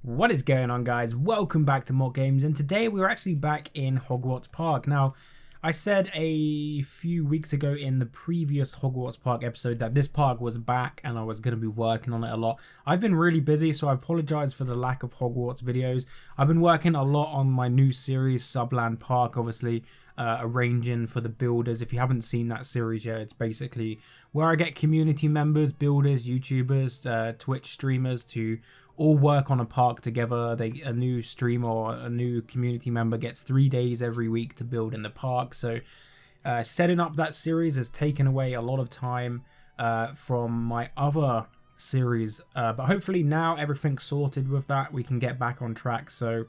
What is going on, guys? Welcome back to Mock Games, and today we're actually back in Hogwarts Park. Now, I said a few weeks ago in the previous Hogwarts Park episode that this park was back and I was going to be working on it a lot. I've been really busy, so I apologize for the lack of Hogwarts videos. I've been working a lot on my new series, Subland Park, obviously arranging for the builders. If you haven't seen that series yet, it's basically where I get community members, builders, YouTubers, Twitch streamers to all work on a park together. A new streamer or a new community member gets 3 days every week to build in the park. So setting up that series has taken away a lot of time from my other series, but hopefully now everything's sorted with that. We can get back on track. So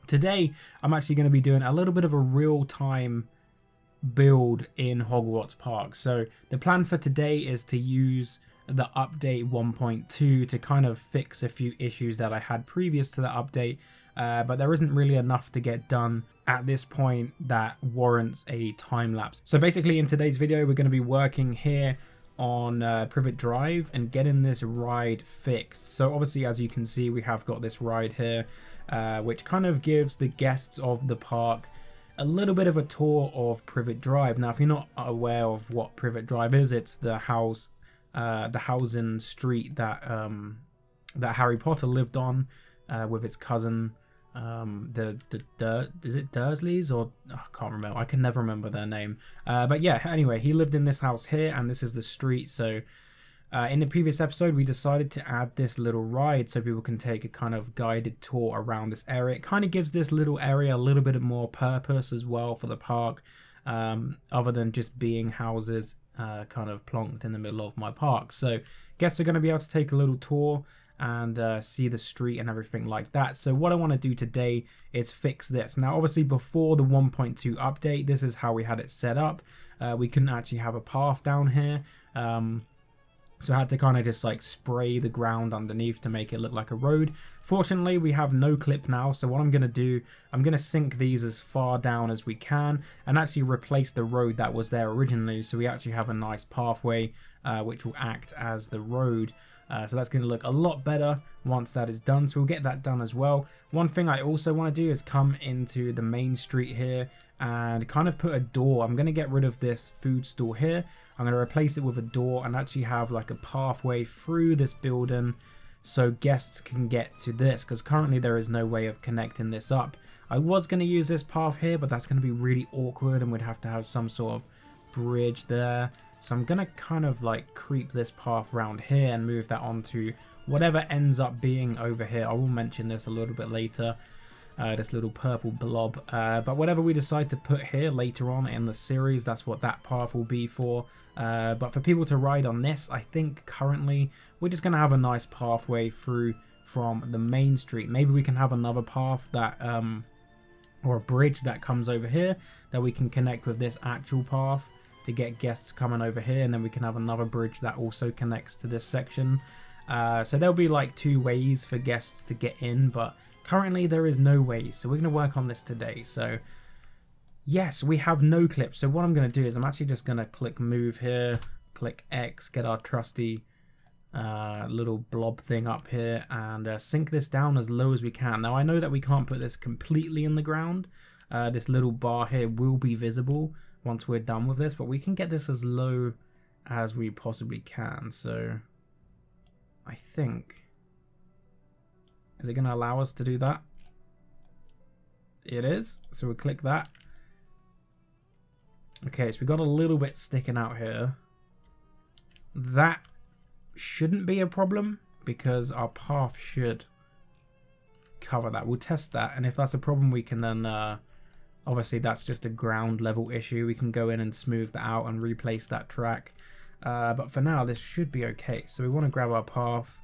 today I'm actually going to be doing a little bit of a real-time build in Hogwarts Park. So the plan for today is to use the update 1.2 to kind of fix a few issues that I had previous to the update, but there isn't really enough to get done at this point that warrants a time lapse. So basically in today's video we're going to be working here on Privet Drive and getting this ride fixed. So obviously, as you can see, we have got this ride here which kind of gives the guests of the park a little bit of a tour of Privet Drive. Now if you're not aware of what Privet Drive is, it's the housing street that that Harry Potter lived on with his cousin. Is it Dursleys, or I can't remember. I can never remember their name. But yeah, anyway, he lived in this house here, and this is the street. So in the previous episode, we decided to add this little ride so people can take a kind of guided tour around this area. It kind of gives this little area a little bit more purpose as well for the park, other than just being houses kind of plonked in the middle of my park. So guests are going to be able to take a little tour and see the street and everything like that. So what I want to do today is fix this. Now obviously before the 1.2 update, this is how we had it set up. We couldn't actually have a path down here, so I had to kind of just like spray the ground underneath to make it look like a road. Fortunately, we have no clip now, so what I'm going to do, I'm going to sink these as far down as we can and actually replace the road that was there originally, so we actually have a nice pathway which will act as the road. So that's going to look a lot better once that is done, so we'll get that done as well. One thing I also want to do is come into the main street here and kind of put a door. I'm going to get rid of this food store here. I'm going to replace it with a door and actually have like a pathway through this building so guests can get to this, because currently there is no way of connecting this up. I was going to use this path here, but that's going to be really awkward and we'd have to have some sort of bridge there. So I'm going to kind of like creep this path around here and move that onto whatever ends up being over here. I will mention this a little bit later. This little purple blob, but whatever we decide to put here later on in the series, that's what that path will be for. But for people to ride on this, I think currently we're just going to have a nice pathway through from the main street. Maybe we can have another path that or a bridge that comes over here that we can connect with this actual path to get guests coming over here, and then we can have another bridge that also connects to this section. So there'll be like 2 ways for guests to get in, but currently there is no way, so we're going to work on this today. So yes, we have no clip, so what I'm going to do is I'm actually just going to click move here, click X, get our trusty little blob thing up here and sink this down as low as we can. Now I know that we can't put this completely in the ground. This little bar here will be visible once we're done with this, but we can get this as low as we possibly can. So I think, is it going to allow us to do that? It is. So we'll click that. Okay, so we got a little bit sticking out here. That shouldn't be a problem because our path should cover that. We'll test that, and if that's a problem we can then obviously that's just a ground level issue. We can go in and smooth that out and replace that track. But for now this should be okay. So we want to grab our path.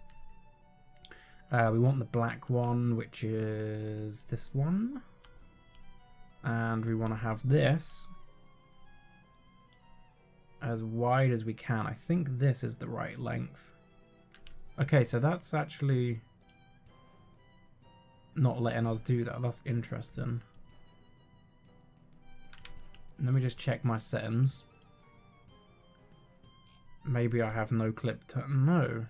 We want the black one, which is this one, and we want to have this as wide as we can. I think this is the right length. Okay, so that's actually not letting us do that. That's interesting. Let me just check my settings. Maybe I have no clip to... No.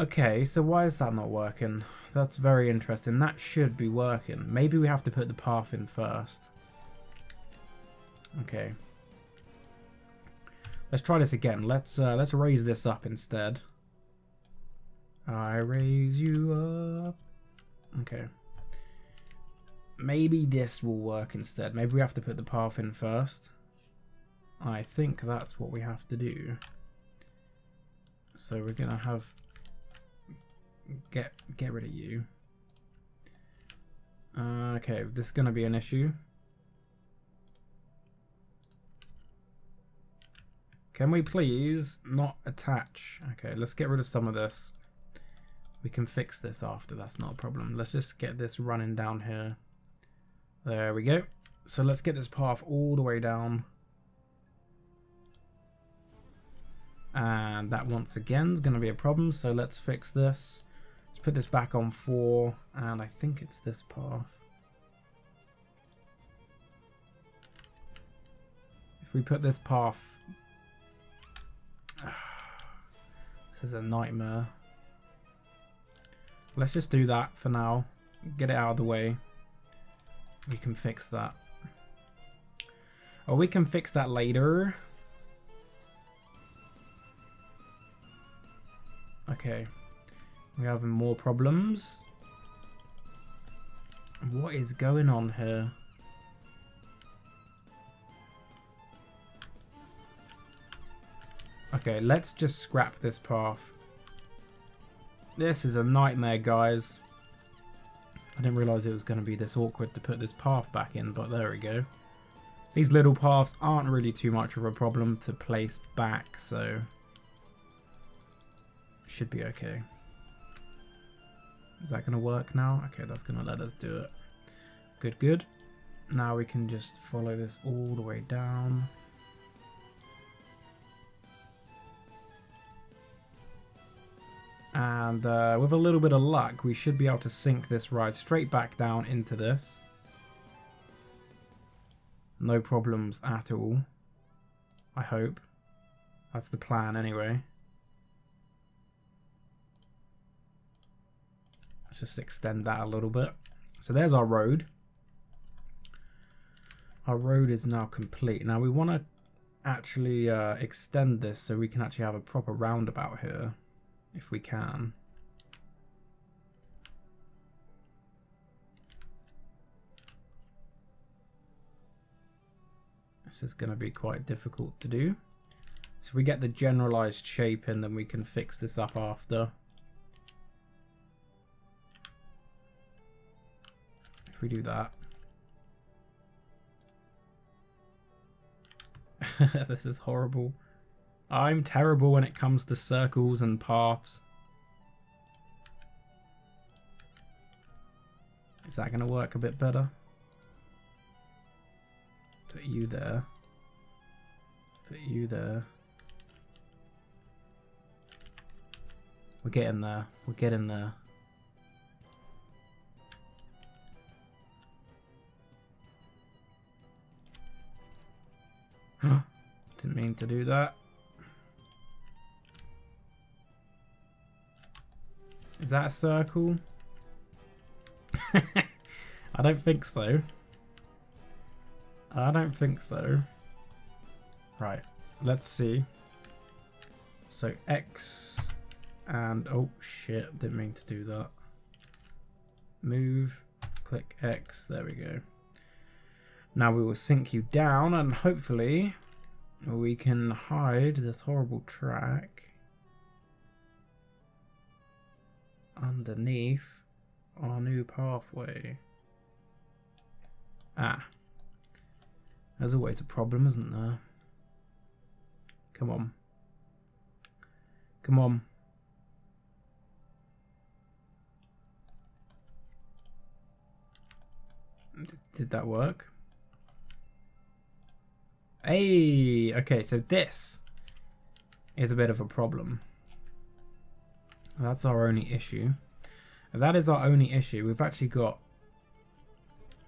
Okay, so why is that not working? That's very interesting. That should be working. Maybe we have to put the path in first. Okay. Let's try this again. Let's raise this up instead. I raise you up. Okay. Maybe this will work instead. Maybe we have to put the path in first. I think that's what we have to do. So we're gonna have get rid of you. Okay, this is gonna be an issue. Can we please not attach? Okay, let's get rid of some of this. We can fix this after, that's not a problem. Let's just get this running down here. There we go. So let's get this path all the way down. And that once again is going to be a problem, so let's fix this. Let's put this back on 4, and I think it's this path. If we put this path... This is a nightmare. Let's just do that for now. Get it out of the way. We can fix that. Or we can fix that later. Okay. We're having more problems. What is going on here? Okay, let's just scrap this path. This is a nightmare, guys. I didn't realise it was going to be this awkward to put this path back in, but there we go. These little paths aren't really too much of a problem to place back, so should be okay. Is that going to work now? Okay, that's going to let us do it. Good, good. Now we can just follow this all the way down. And with a little bit of luck, we should be able to sink this ride straight back down into this. No problems at all. I hope. That's the plan anyway. Let's just extend that a little bit. So there's our road. Our road is now complete. Now we want to actually extend this so we can actually have a proper roundabout here. If we can. This is going to be quite difficult to do. So we get the generalized shape and then we can fix this up after. If we do that. This is horrible. I'm terrible when it comes to circles and paths. Is that going to work a bit better? Put you there. Put you there. We're getting there. We're getting there. Didn't mean to do that. Is that a circle? I don't think so. I don't think so. Right, let's see. So X and oh shit, didn't mean to do that. Move, click X, there we go. Now we will sink you down and hopefully we can hide this horrible track underneath our new pathway. Ah. There's always a problem, isn't there? Come on. Come on. Did that work? Hey! Okay, so this is a bit of a problem. That's our only issue. That is our only issue. We've actually got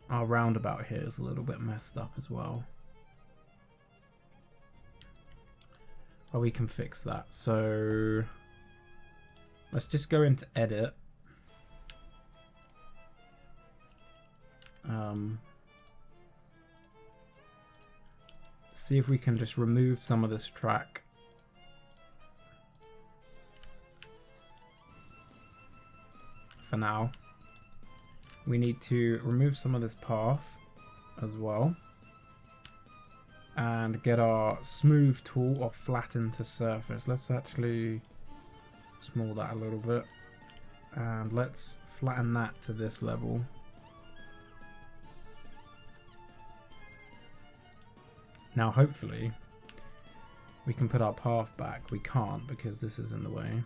our roundabout here is a little bit messed up as well. But we can fix that. So Let's just go into edit. See if we can just remove some of this track. For now. We need to remove some of this path as well. And get our smooth tool or flatten to surface. Let's actually small that a little bit. And let's flatten that to this level. Now hopefully we can put our path back. We can't because this is in the way.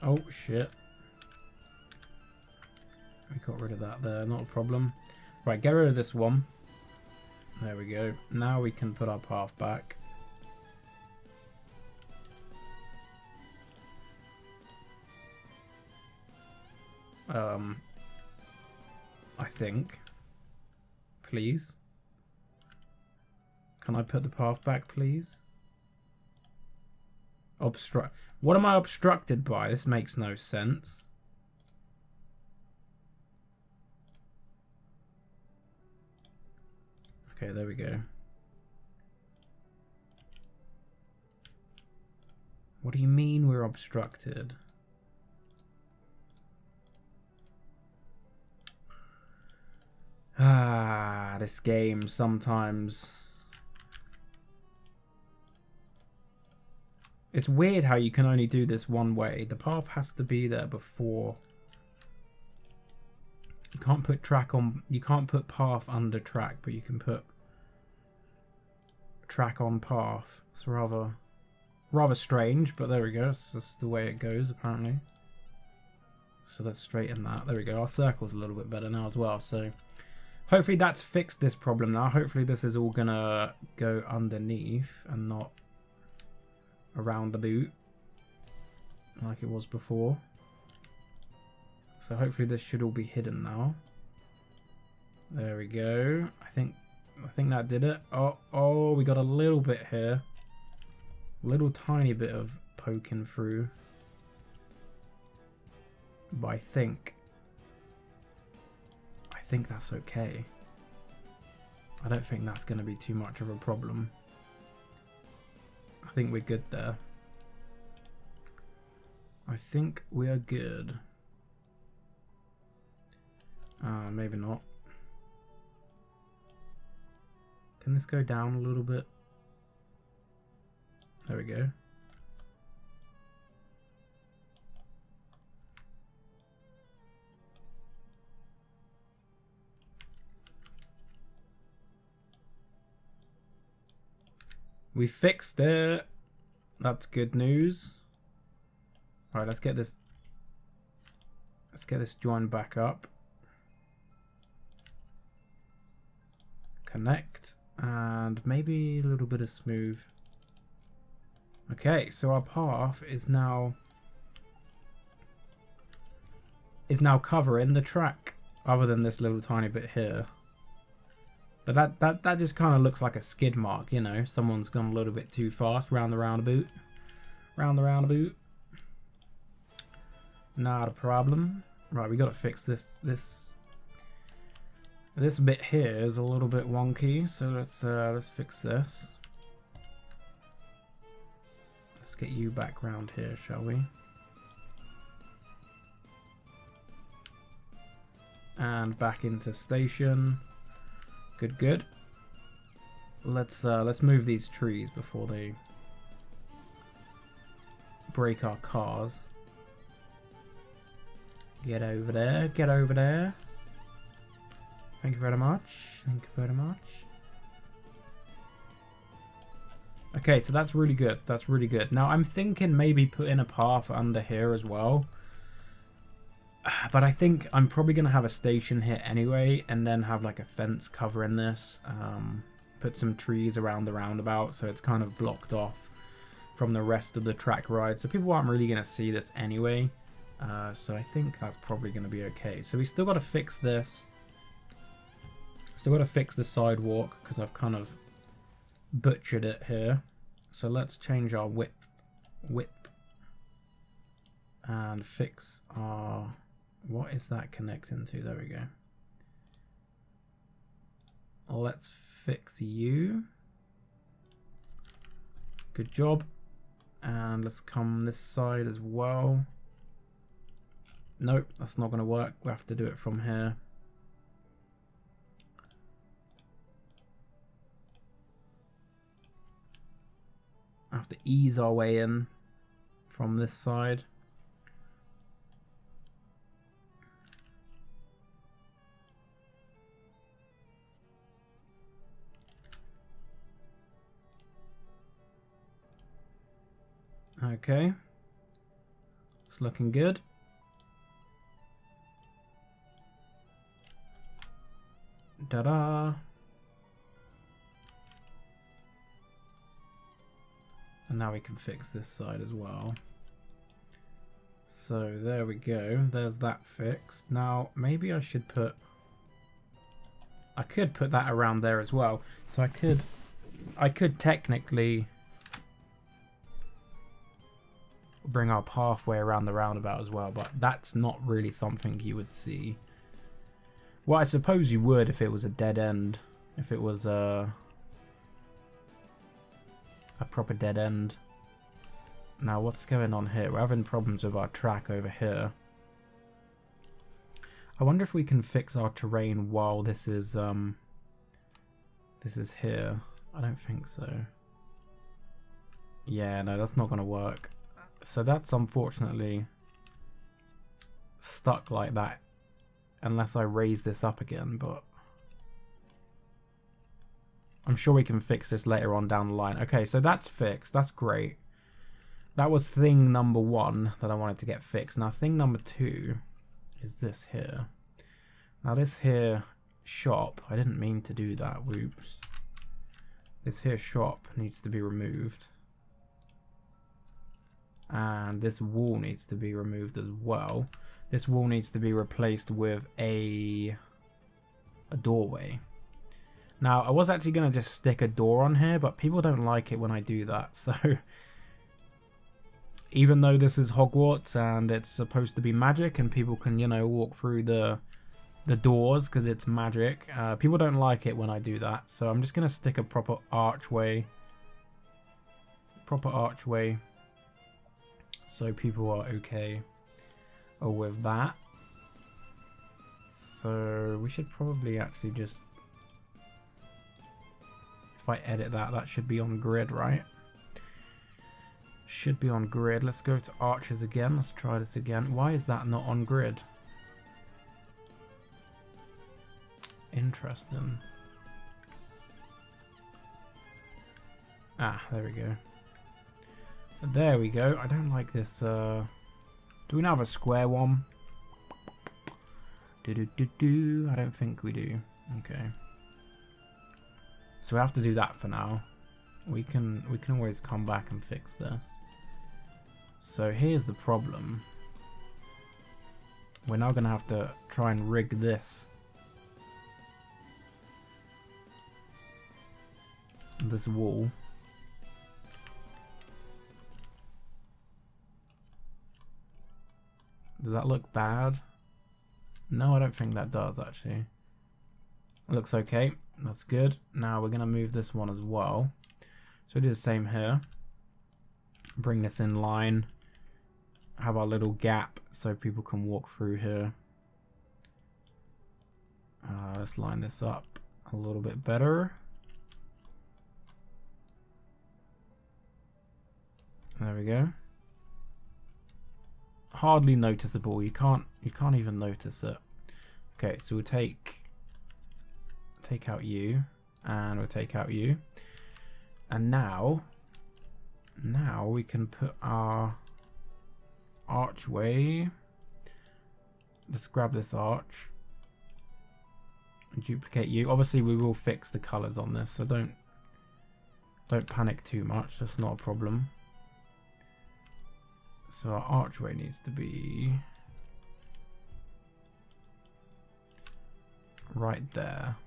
Oh shit. We got rid of that there, not a problem. Right, get rid of this one. There we go. Now we can put our path back. I think. Please. Can I put the path back, please? Obstruct. What am I obstructed by? This makes no sense. Okay, there we go. What do you mean we're obstructed? Ah, this game sometimes. It's weird how you can only do this one way. The path has to be there before. You can't put track on. You can't put path under track, but you can put track on path. It's rather strange, but there we go. It's just the way it goes, apparently. So let's straighten that. There we go. Our circle's a little bit better now as well. So hopefully that's fixed this problem now. Hopefully this is all gonna go underneath and not around the boot like it was before. So hopefully this should all be hidden now. There we go. I think that did it. Oh, we got a little bit here. A little tiny bit of poking through. But I think that's okay. I don't think that's going to be too much of a problem. I think we're good there. I think we are good. Maybe not. Can this go down a little bit? There we go. We fixed it. That's good news. All right, let's get this joined back up. Connect and maybe a little bit of smooth. Okay, so our path is now covering the track, other than this little tiny bit here. But that just kind of looks like a skid mark, you know. Someone's gone a little bit too fast round the roundabout. Round the roundabout. Not a problem. Right, we got to fix this bit here is a little bit wonky, so let's fix this. Let's get you back round here, shall we? And back into station. Good, good. Let's move these trees before they break our cars. Get over there, get over there. Thank you very much. Thank you very much. Okay, so that's really good. That's really good. Now I'm thinking maybe put in a path under here as well. But I think I'm probably going to have a station here anyway, and then have like a fence covering this. Put some trees around the roundabout so it's kind of blocked off from the rest of the track ride. So people aren't really going to see this anyway. So I think that's probably going to be okay. So we still got to fix this. Still got to fix the sidewalk because I've kind of butchered it here. So let's change our width and fix our, what is that connecting to? There we go. Let's fix you. Good job. And let's come this side as well. Nope, that's not going to work. We have to do it from here. I have to ease our way in from this side. Okay, it's looking good. Ta-da! And now we can fix this side as well. So there we go. There's that fixed. Now maybe I should put... I could put that around there as well. So I could technically bring our pathway around the roundabout as well, but that's not really something you would see. Well, I suppose you would if it was a dead end. If it was a proper dead end. Now, what's going on here? We're having problems with our track over here. I wonder if we can fix our terrain while this is here. I don't think so. Yeah, no, that's not going to work. So that's unfortunately stuck like that unless I raise this up again, but I'm sure we can fix this later on down the line. Okay, so that's fixed. That's great. That was thing number 1 that I wanted to get fixed. Now thing number 2 is this here. Now this here shop, I didn't mean to do that, whoops. This here shop needs to be removed. And this wall needs to be removed as well. This wall needs to be replaced with a doorway. Now, I was actually going to just stick a door on here, but people don't like it when I do that. So, even though this is Hogwarts and it's supposed to be magic and people can, you know, walk through the doors because it's magic, people don't like it when I do that. So, I'm just going to stick a proper archway. So people are okay with that. So we should probably actually just, if I edit that, that should be on grid, right? Should be on grid. Let's go to arches again. Let's try this again. Why is that not on grid? Interesting. Ah, there we go. There we go. I don't like this. Do we now have a square one? I don't think we do. Okay. So we have to do that for now. We can always come back and fix this. So here's the problem. We're now going to have to try and rig this. This wall. Does that look bad? No, I don't think that does, actually. It looks okay. That's good. Now we're going to move this one as well. So we do the same here. Bring this in line. Have our little gap so people can walk through here. Let's line this up a little bit better. There we go. Hardly noticeable. You can't even notice it. Okay, so we'll take out you, and we'll take out you, and now we can put our archway. Let's grab this arch and duplicate you. Obviously, we will fix the colors on this, so don't panic too much. That's not a problem. So our archway needs to be right there.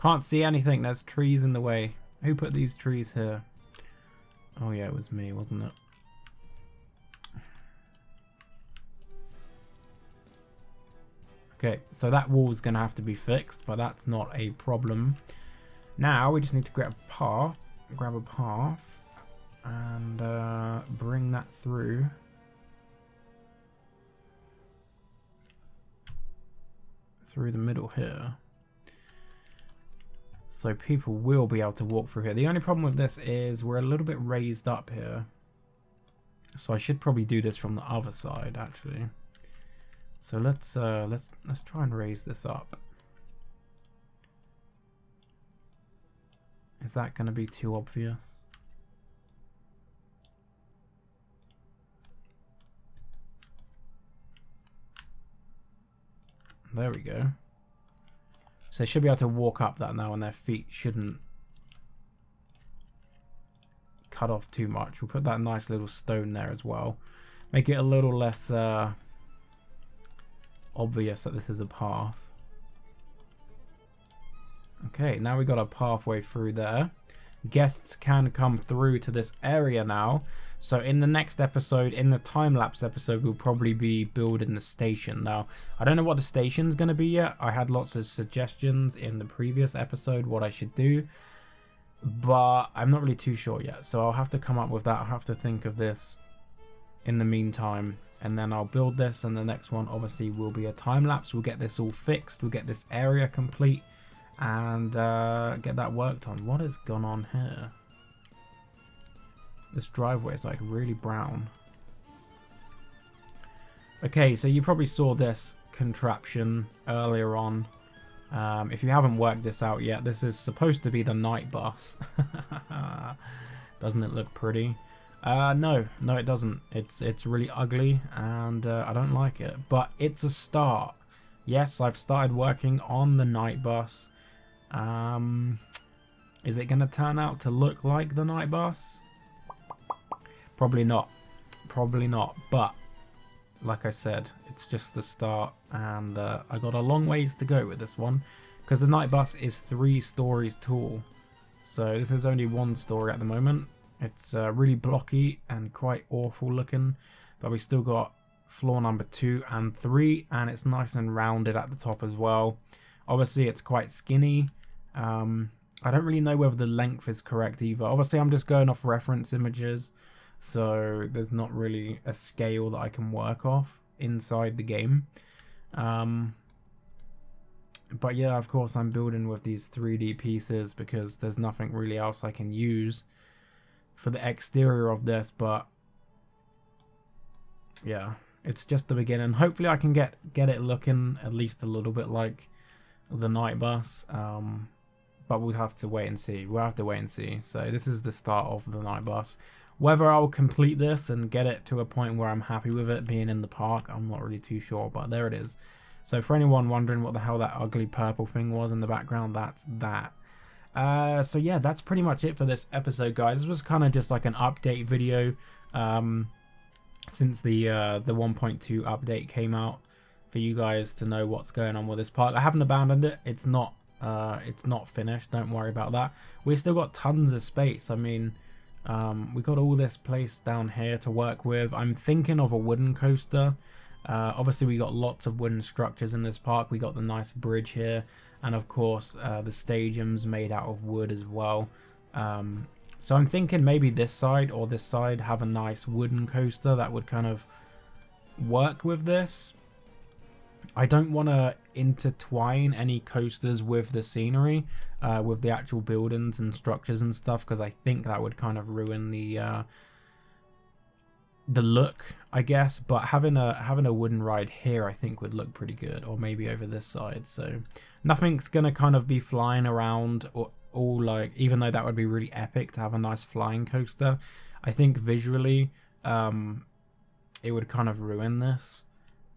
Can't see anything. There's trees in the way. Who put these trees here? Oh yeah, it was me, wasn't it? Okay, so that wall's going to have to be fixed, but that's not a problem. Now we just need to grab a path, and bring that through. Through the middle here. So people will be able to walk through here. The only problem with this is we're a little bit raised up here. So I should probably do this from the other side, actually. So let's try and raise this up. Is that going to be too obvious? There we go. So they should be able to walk up that now, and their feet shouldn't cut off too much. We'll put that nice little stone there as well. Make it a little less obvious that this is a path. Okay, now we got a pathway through there. Guests can come through to this area now. So in the next episode, in the time-lapse episode, we'll probably be building the station. Now, I don't know what the station's going to be yet. I had lots of suggestions in the previous episode what I should do, but I'm not really too sure yet. So I'll have to come up with that. I'll have to think of this in the meantime, and then I'll build this, and the next one obviously will be a time-lapse. We'll get this all fixed. We'll get this area complete and get that worked on. What has gone on here? This driveway is like really brown. Okay, so you probably saw this contraption earlier on. If you haven't worked this out yet, this is supposed to be the night bus. Doesn't it look pretty? No, it doesn't. It's really ugly, and I don't like it. But it's a start. Yes, I've started working on the night bus. Is it going to turn out to look like the night bus? Probably not. Probably not. But like I said, it's just the start, and I got a long ways to go with this one, because the night bus is 3 stories tall. So this is only 1 story at the moment. It's really blocky and quite awful looking, but we still got floor number 2 and 3, and it's nice and rounded at the top as well. Obviously it's quite skinny. I don't really know whether the length is correct either. Obviously I'm just going off reference images, so there's not really a scale that I can work off inside the game. But yeah, of course I'm building with these 3D pieces because there's nothing really else I can use for the exterior of this. But yeah, it's just the beginning. Hopefully I can get it looking at least a little bit like the night bus. But we'll have to wait and see. We'll have to wait and see. So this is the start of the night bus. Whether I'll complete this and get it to a point where I'm happy with it being in the park, I'm not really too sure, but there it is. So for anyone wondering what the hell that ugly purple thing was in the background, that's that. So yeah, that's pretty much it for this episode, guys. This was kind of just like an update video since the 1.2 update came out, for you guys to know what's going on with this park. I haven't abandoned it. It's not finished. Don't worry about that. We still got tons of space. I mean, we got all this place down here to work with. I'm thinking of a wooden coaster. Obviously we got lots of wooden structures in this park. We got the nice bridge here, and of course the stadium's made out of wood as well. So I'm thinking maybe this side or this side have a nice wooden coaster that would kind of work with this. I don't want to intertwine any coasters with the scenery, with the actual buildings and structures and stuff, because I think that would kind of ruin the look, I guess. But having a wooden ride here, I think would look pretty good, or maybe over this side. So nothing's gonna kind of be flying around or all, like, even though that would be really epic to have a nice flying coaster, I think visually it would kind of ruin this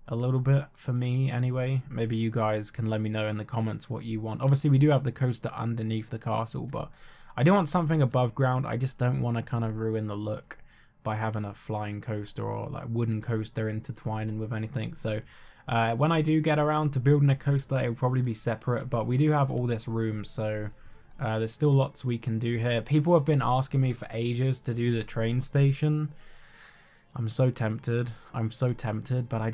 a little bit for me anyway. Maybe you guys can let me know in the comments what you want. Obviously we do have the coaster underneath the castle, but I do want something above ground. I just don't want to kind of ruin the look by having a flying coaster or like wooden coaster intertwining with anything. So when I do get around to building a coaster, it will probably be separate, but we do have all this room, so there's still lots we can do here. People have been asking me for ages to do the train station. I'm so tempted, but I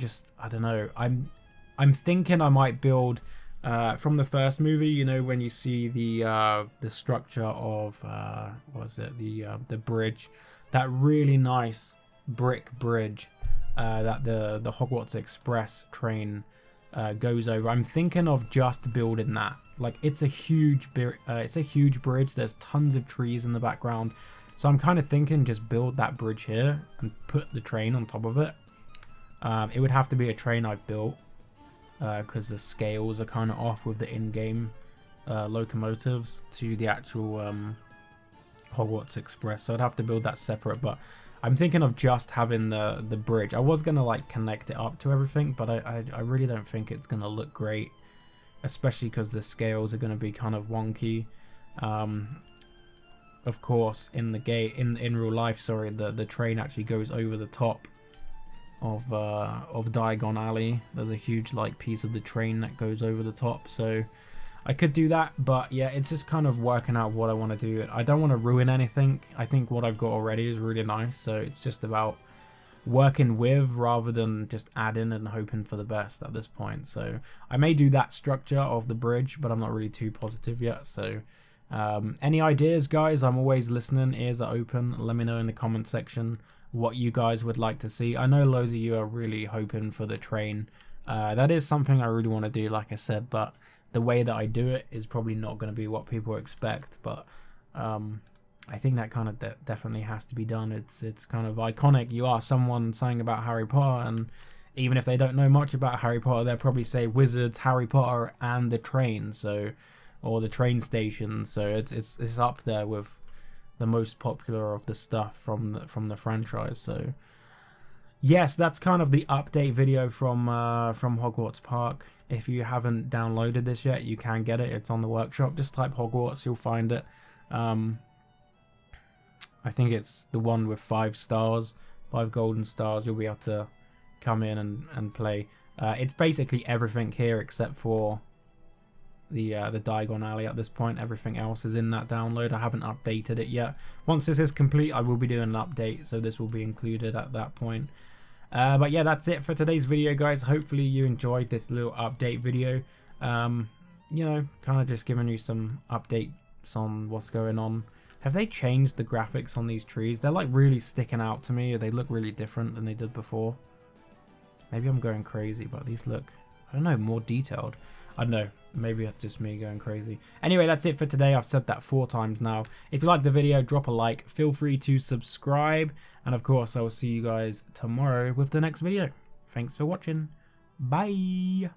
don't know. I'm thinking I might build from the first movie, you know, when you see the structure of what was it, the bridge, that really nice brick bridge that the Hogwarts Express train goes over. I'm thinking of just building that. Like, it's a huge bridge. There's tons of trees in the background, so I'm kind of thinking just build that bridge here and put the train on top of it. It would have to be a train I've built, because the scales are kind of off with the in-game locomotives to the actual Hogwarts Express, so I'd have to build that separate. But I'm thinking of just having the bridge. I was gonna like connect it up to everything, but I really don't think it's gonna look great, especially because the scales are gonna be kind of wonky. Of course, in real life, sorry, the train actually goes over the top of Diagon Alley. There's a huge like piece of the train that goes over the top, so I could do that. But yeah, it's just kind of working out what I want to do. I don't want to ruin anything. I think what I've got already is really nice, so it's just about working with rather than just adding and hoping for the best at this point. So I may do that structure of the bridge, but I'm not really too positive yet. So any ideas, guys? I'm always listening, ears are open. Let me know in the comment section what you guys would like to see. I know loads of you are really hoping for the train. That is something I really want to do, like I said, but the way that I do it is probably not going to be what people expect. But I think that kind of definitely has to be done. It's kind of iconic. You ask someone something about Harry Potter, and even if they don't know much about Harry Potter, they'll probably say wizards, Harry Potter, and the train. So, or the train station. So it's up there with the most popular of the stuff from the franchise. So yes, that's kind of the update video from Hogwarts Park. If you haven't downloaded this yet, you can get it. It's on the workshop. Just type Hogwarts, you'll find it. I think it's the one with 5 stars, 5 golden stars. You'll be able to come in and play. It's basically everything here except for the Diagon Alley at this point. Everything else is in that download. I haven't updated it yet. Once this is complete, I will be doing an update, so this will be included at that point. But yeah, that's it for today's video, guys. Hopefully you enjoyed this little update video. You know, kind of just giving you some updates on what's going on. Have they changed the graphics on these trees? They're like really sticking out to me. They look really different than they did before. Maybe I'm going crazy, but these look, I don't know, more detailed. I don't know, maybe that's just me going crazy. Anyway, that's it for today. I've said that 4 times now. If you liked the video, drop a like. Feel free to subscribe. And of course, I will see you guys tomorrow with the next video. Thanks for watching. Bye.